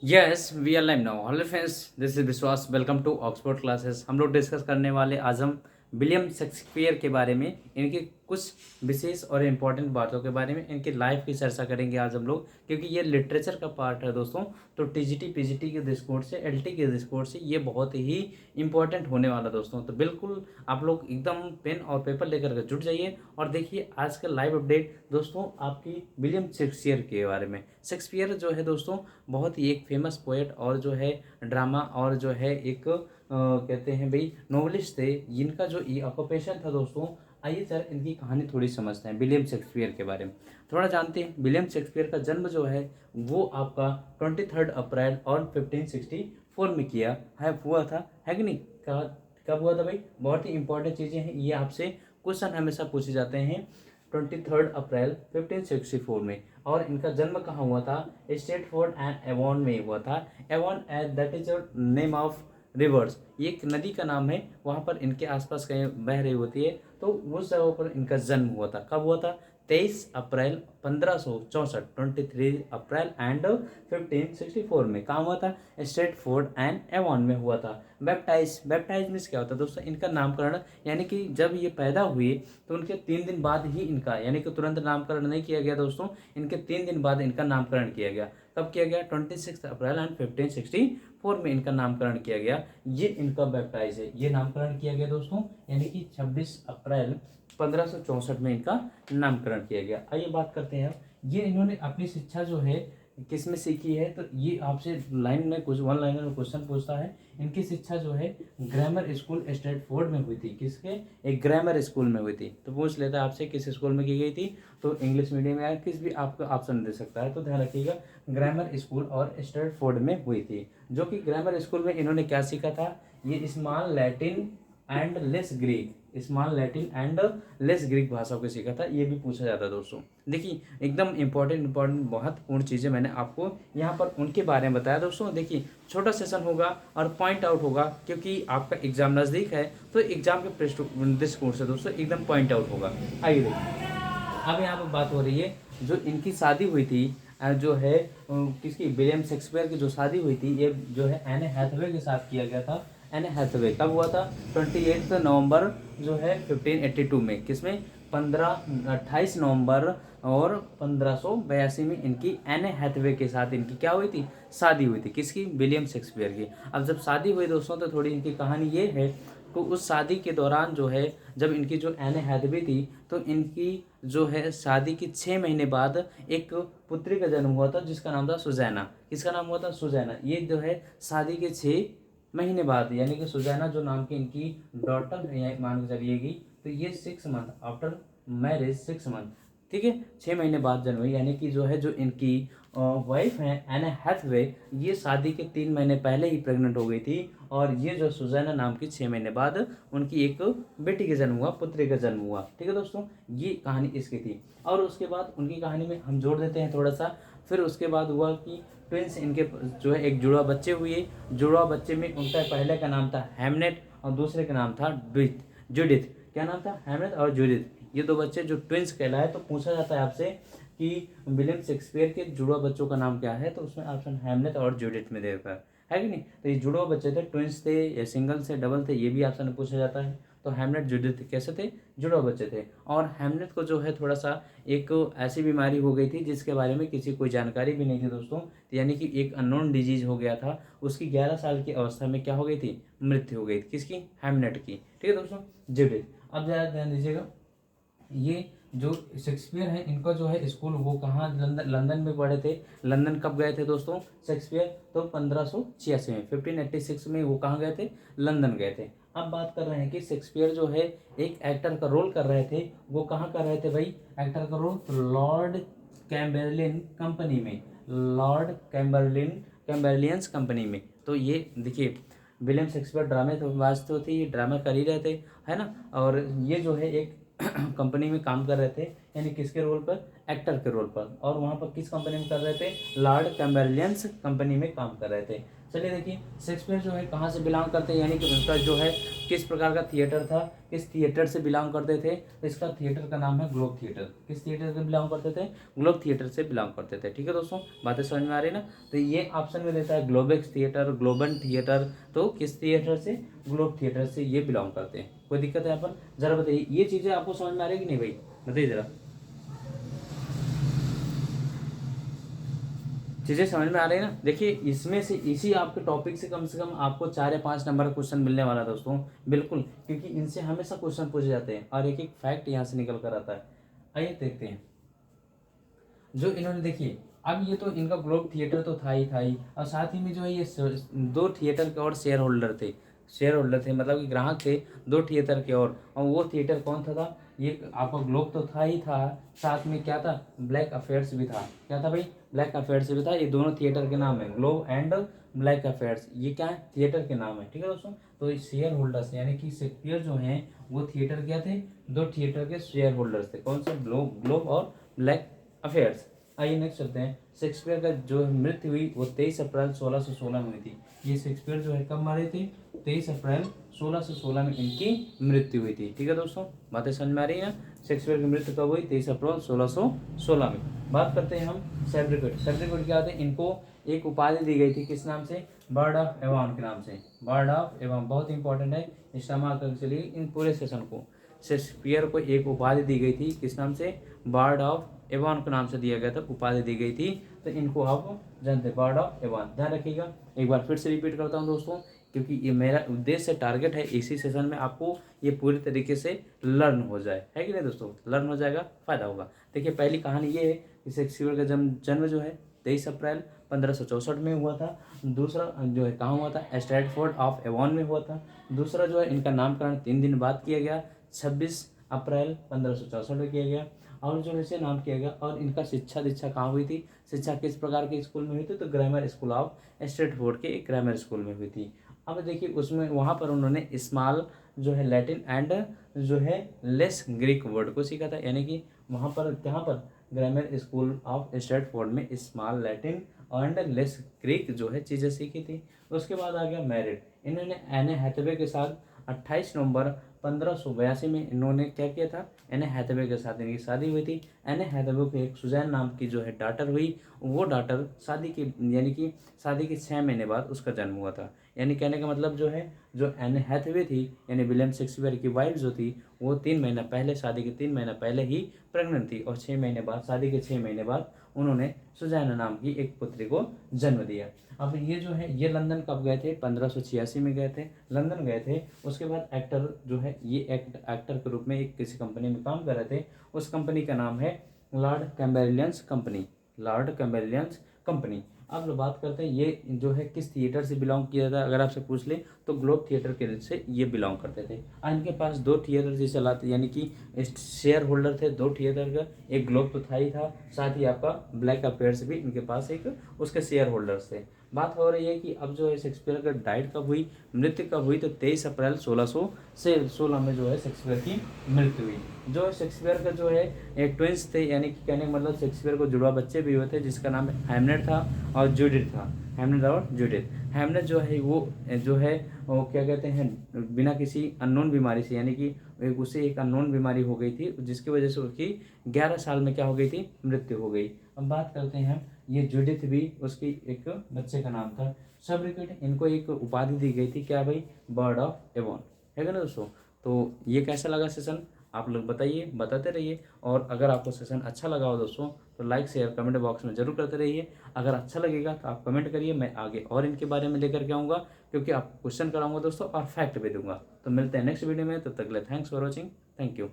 Yes we are live now. Hello friends, this is Vishwas. Welcome to Oxford classes. हम लोग discuss करने वाले आज हम विलियम शेक्सपियर के बारे में, इनकी कुछ विशेष और इम्पोर्टेंट बातों के बारे में, इनकी लाइफ की चर्चा करेंगे आज हम लोग, क्योंकि ये लिटरेचर का पार्ट है दोस्तों। तो टीजीटी पीजीटी के दृष्टिकोण से, एलटी के दृष्टिकोण से ये बहुत ही इंपॉर्टेंट होने वाला दोस्तों। तो बिल्कुल आप लोग एकदम पेन और पेपर लेकर के जुट जाइए और देखिए आज का लाइव अपडेट दोस्तों आपकी विलियम शेक्सपियर के बारे में। शेक्सपियर जो है दोस्तों बहुत ही एक फेमस पोएट और जो है ड्रामा और जो है एक कहते हैं भाई नोवेलिस्ट थे, जिनका जो ये ऑक्यूपेशन था दोस्तों। आइए सर इनकी कहानी थोड़ी समझते हैं विलियम शेक्सपियर के बारे में, थोड़ा जानते हैं। विलियम शेक्सपियर का जन्म जो है वो आपका 23 अप्रैल और 1564 में किया है हुआ था, है कि नहीं। कब हुआ था भाई, बहुत ही इंपॉर्टेंट चीज़ें हैं ये, आपसे क्वेश्चन हमेशा पूछे जाते हैं। 23 अप्रैल 1564 में। और इनका जन्म कहाँ हुआ था, स्टेटफोर्ड एंड एवॉन में हुआ था। Avon that is name of reverse, ये एक नदी का नाम है, वहाँ पर इनके आसपास कहीं बह रही होती है। तो उस जगह पर इनका जन्म हुआ था। कब हुआ था, 23 अप्रैल 1564, 23 अप्रैल एंड 1564 में काम हुआ था। स्टेटफोर्ड एंड एवॉन में हुआ था। बैप्टाइज मीन्स क्या होता है दोस्तों, इनका नामकरण, यानी कि जब ये पैदा हुए तो उनके 3 दिन बाद ही इनका, यानी कि तुरंत नामकरण नहीं किया गया दोस्तों, इनके 3 दिन बाद इनका नामकरण किया गया। कब किया गया, 26 अप्रैल एंड 1564 में इनका नामकरण किया गया। ये इनका बैप्टाइज है, ये नामकरण किया गया दोस्तों, यानी कि 26 अप्रैल 1564 में इनका नामकरण किया गया। आइए बात करते हैं, ये इन्होंने अपनी शिक्षा जो है किस में सीखी है, तो ये आपसे लाइन में कुछ वन लाइनर में क्वेश्चन पूछता है। इनकी शिक्षा जो है ग्रामर स्कूल स्ट्रेटफोर्ड में हुई थी। किसके, एक ग्रामर स्कूल में हुई थी। तो पूछ लेता है आपसे किस स्कूल में की गई थी, तो इंग्लिश मीडियम या किस भी आपको ऑप्शन दे सकता है, तो ध्यान रखिएगा ग्रामर स्कूल और स्ट्रेटफोर्ड में हुई थी। जो कि ग्रामर स्कूल में इन्होंने क्या सीखा था, ये small Latin and less Greek, small Latin and less Greek भाषा को सीखा था। ये भी पूछा जाता है दोस्तों। देखिए एकदम इंपॉर्टेंट महत्वपूर्ण चीज़ें मैंने आपको यहाँ पर उनके बारे में बताया दोस्तों। देखिए छोटा सेशन होगा और पॉइंट आउट होगा, क्योंकि आपका एग्जाम नज़दीक है, तो एग्जाम के दृष्टिकोण से दोस्तों एकदम पॉइंट आउट होगा। आइए देखिए अब यहाँ पर बात हो रही है, जो इनकी शादी हुई थी जो है किसकी, विलियम शेक्सपियर की जो शादी हुई थी, ये जो है एने हैथवे के साथ किया गया था। एने हैथवे कब हुआ था, 28 नवंबर जो है 1582 में। किसमें, 28 नवंबर और 1582 में इनकी एने हैथवे के साथ इनकी क्या हुई थी, शादी हुई थी। किसकी, विलियम शेक्सपियर की। अब जब शादी हुई दोस्तों, तो थोड़ी इनकी कहानी ये है, तो उस शादी के दौरान जो है, जब इनकी जो एने हैथवे थी, तो इनकी जो है शादी की 6 महीने बाद एक पुत्री का जन्म हुआ था, जिसका नाम था सुजैना। किसका नाम हुआ था, सुजैना। ये जो है शादी के 6 महीने बाद, यानी कि सुजैना जो नाम की इनकी डॉटर है मान के चलिएगी, तो ये 6 मंथ आफ्टर मैरिज, 6 मंथ, ठीक है, 6 महीने बाद जन्म हुई। यानी कि जो है, जो इनकी वाइफ है एने हैथवे, ये शादी के 3 महीने पहले ही प्रेग्नेंट हो गई थी। और ये जो सुजैना नाम की 6 महीने बाद उनकी एक बेटी का जन्म हुआ, पुत्री का जन्म हुआ। ठीक है दोस्तों, ये कहानी इसकी थी। और उसके बाद उनकी कहानी में हम जोड़ देते हैं थोड़ा सा। फिर उसके बाद हुआ कि ट्विंस इनके जो है एक जुड़वा बच्चे हुए। जुड़वा बच्चे में उनका पहले का नाम था हैमनेट और दूसरे का नाम था जूडिथ। क्या नाम था, हैमनेट और जूडिथ। ये दो बच्चे जो ट्विंस कहलाए। तो पूछा जाता है आपसे कि विलियम शेक्सपियर के जुड़वा बच्चों का नाम क्या है, तो उसमें ऑप्शन हैमलेट और जूडिथ में देगा, है कि नहीं। तो ये जुड़वा बच्चे थे, ट्विंस थे या सिंगल से डबल थे, ये भी ऑप्शन में पूछा जाता है। तो हैमलेट जूडिथ कैसे थे, जुड़वा बच्चे थे। और हैमलेट को जो है थोड़ा सा एक ऐसी बीमारी हो गई थी जिसके बारे में किसी कोई जानकारी भी नहीं थी दोस्तों। तो यानी कि एक अननोन डिजीज हो गया था। उसकी 11 साल की अवस्था में क्या हो गई थी, मृत्यु हो गई थी। किसकी, हैमलेट की। ठीक है दोस्तों, जूडिथ। अब ज़्यादा ध्यान दीजिएगा, ये जो शेक्सपियर है इनका जो है स्कूल वो कहाँ, लंदन में पढ़े थे। लंदन कब गए थे दोस्तों शेक्सपियर, तो 1586 में, 1586 में वो कहाँ गए थे, लंदन गए थे। अब बात कर रहे हैं कि शेक्सपियर जो है एक एक्टर का रोल कर रहे थे, वो कहाँ कर रहे थे भाई, एक्टर का रोल लॉर्ड कैम्बरलिन कंपनी में, लॉर्ड कैम्बरलियंस कंपनी में। तो ये देखिए विलियम शेक्सपियर ड्रामे तो वास्तव थे, ये ड्रामा कर ही रहे थे, है ना। और ये जो है एक कंपनी में काम कर रहे थे, यानी किसके रोल पर, एक्टर के रोल पर। और वहाँ पर किस कंपनी में कर रहे थे, लॉर्ड कैम्बरलियंस कंपनी में काम कर रहे थे। चलिए देखिए, शेक्सपियर जो है कहाँ से बिलोंग करते हैं, यानी कि उनका जो है किस प्रकार का थिएटर था, किस थिएटर से बिलोंग करते थे। तो इसका थिएटर का नाम है ग्लोब थिएटर। किस थिएटर से बिलोंग करते थे, ग्लोब थिएटर से बिलोंग करते थे। ठीक है दोस्तों, बातें समझ में आ रही है ना। तो ये ऑप्शन में देता है ग्लोबेक्स थिएटर, ग्लोबन थिएटर। तो किस थिएटर से, ग्लोब थिएटर से ये बिलोंग करते हैं। कोई दिक्कत है यहाँ पर, जरा बताइए, ये चीज़ें आपको समझ में आ रही है कि नहीं भाई, बताइए जरा, चीज़ें समझ में आ रही है ना। देखिए, इसमें से इसी आपके टॉपिक से कम आपको 4 या 5 नंबर का क्वेश्चन मिलने वाला है दोस्तों, बिल्कुल, क्योंकि इनसे हमेशा क्वेश्चन पूछे जाते हैं और एक एक फैक्ट यहाँ से निकल कर आता है। आइए देखते हैं जो इन्होंने, देखिए अब ये तो इनका ग्लोब थिएटर तो था ही, और साथ ही में जो है ये 2 थिएटर के और शेयर होल्डर थे। शेयर होल्डर थे मतलब कि ग्राहक थे 2 थिएटर के और वो थिएटर कौन था, ये आपका ग्लोब तो था ही था, साथ में क्या था, ब्लैक अफेयर्स भी था। क्या था भाई, ब्लैक अफेयर्स भी था। ये दोनों थिएटर के नाम है, ग्लोब एंड ब्लैक अफेयर्स। ये क्या है, थिएटर के नाम है। ठीक है दोस्तों, तो शेयर होल्डर्स यानी कि शेक्सपियर जो हैं वो थिएटर क्या थे, 2 थिएटर के शेयर होल्डर्स थे। कौन से, ग्लोब और ब्लैक अफेयर्स। आइए नेक्स्ट चलते हैं। शेक्सपियर का जो मृत्यु हुई वो 23 अप्रैल 1616 में हुई थी। ये शेक्सपियर जो है कब मारे थे, 23 अप्रैल 1616 में इनकी मृत्यु हुई थी। ठीक है दोस्तों, बातें समझ में आ रही है ना। शेक्सपियर की मृत्यु कब हुई, 23 अप्रैल 1616 में। बात करते हैं हम सेब्रिकेट। सेब्रिकेट क्या होते हैं, इनको एक उपाधि दी गई थी, किस नाम से, बर्ड ऑफ एवॉन के नाम से। बर्ड ऑफ एवॉन बहुत इंपॉर्टेंट है, इस्तेमाल कर चलिए इन पूरे सेशन को। शेक्सपियर को एक उपाधि दी गई थी, किस नाम से, बर्ड ऑफ एवॉन के नाम से दिया गया था, उपाधि दी गई थी। तो इनको आप जानते हैं, बर्ड ऑफ एवॉन। ध्यान रखिएगा, एक बार फिर से रिपीट करता हूँ दोस्तों, क्योंकि ये मेरा उद्देश्य टारगेट है इसी सेशन में आपको ये पूरी तरीके से लर्न हो जाए, है कि नहीं दोस्तों, लर्न हो जाएगा, फायदा होगा। देखिए पहली कहानी ये है कि शेक्सपियर का जन्म जो है 23 अप्रैल 1564 में हुआ था। दूसरा जो है कहाँ हुआ था, स्ट्रैटफोर्ड ऑफ एवॉन में हुआ था। दूसरा जो है इनका नामकरण 3 दिन बाद किया गया, 26 अप्रैल 1564 में किया गया, और जो इसे नाम किया गया। और इनका शिक्षा दीक्षा कहाँ हुई थी, शिक्षा किस प्रकार के स्कूल में हुई थी, तो ग्रामर स्कूल ऑफ स्ट्रैटफोर्ड के एक ग्रामर स्कूल में हुई थी। अब देखिए उसमें वहाँ पर उन्होंने स्मॉल जो है लैटिन एंड जो है लेस ग्रीक वर्ड को सीखा था, यानी कि वहाँ पर कहाँ पर, ग्रामर स्कूल ऑफ स्ट्रैटफोर्ड में small Latin and less Greek जो है चीज़ें सीखी थी। उसके बाद आ गया मैरिड। इन्होंने एने हैथवे के साथ 28 नवंबर 1582 में इन्होंने क्या किया था, एने हैथवे के साथ इनकी शादी हुई थी। एने हैथवे को एक सुजैन नाम की जो है डॉटर हुई, वो डॉटर शादी की यानी कि शादी के 6 महीने बाद उसका जन्म हुआ था। यानी कहने का मतलब जो है, जो एने हैथवे थी यानी विलियम शेक्सपियर की वाइफ जो थी, वो 3 महीना पहले, शादी के 3 महीना पहले ही प्रेग्नेंट थी, और 6 महीने बाद, शादी के 6 महीने बाद उन्होंने सुजैना नाम की एक पुत्री को जन्म दिया। अब ये जो है ये लंदन कब गए थे, 1586 में गए थे, लंदन गए थे। उसके बाद एक्टर जो है ये एक्टर के रूप में एक किसी कंपनी में काम कर रहे थे। उस कंपनी का नाम है लॉर्ड कैम्बेलियंस कंपनी, लॉर्ड कैम्बेलियंस कंपनी। अब लोग बात करते हैं ये जो है किस थिएटर से बिलोंग किया था, अगर आपसे पूछ ले तो ग्लोब थिएटर के से ये बिलोंग करते थे। और इनके पास 2 थिएटर से चलाते, यानी कि शेयर होल्डर थे 2 थिएटर का, एक ग्लोब तो था ही था, साथ ही आपका ब्लैक अफेयर्स भी इनके पास एक उसके शेयर होल्डर्स थे। बात हो रही है कि अब जो है शेक्सपियर का डाइट कब हुई, मृत्यु कब हुई, तो 23 अप्रैल 1616 में जो है शेक्सपियर की मृत्यु हुई। जो शेक्सपियर का जो है एक ट्विंस थे, यानी कि कहने का मतलब शेक्सपियर को जुड़वा बच्चे भी हुए थे, जिसका नाम हैमलेट था और जूडिथ था। हैमलेट और जूडिथ। हैमलेट जो है वो वो क्या कहते हैं, बिना किसी अननोन बीमारी से, यानी कि उसे एक अननोन बीमारी हो गई थी, जिसकी वजह से उसकी 11 साल में क्या हो गई थी, मृत्यु हो गई। अब बात करते हैं ये जूडिथ भी उसकी एक बच्चे का नाम था। सेब्रिकेट, इनको एक उपाधि दी गई थी, क्या भाई, बर्ड ऑफ एवॉन, है ना दोस्तों। तो ये कैसा लगा सेशन, आप लोग बताइए, बताते रहिए। और अगर आपको सेशन अच्छा लगा हो दोस्तों तो लाइक शेयर कमेंट बॉक्स में जरूर करते रहिए। अगर अच्छा लगेगा तो आप कमेंट करिए, मैं आगे और इनके बारे में लेकर के आऊँगा, क्योंकि आपको क्वेश्चन कराऊंगा दोस्तों और फैक्ट भी दूंगा। तो मिलते हैं नेक्स्ट वीडियो में, तब तक के लिए thanks for watching, thank you.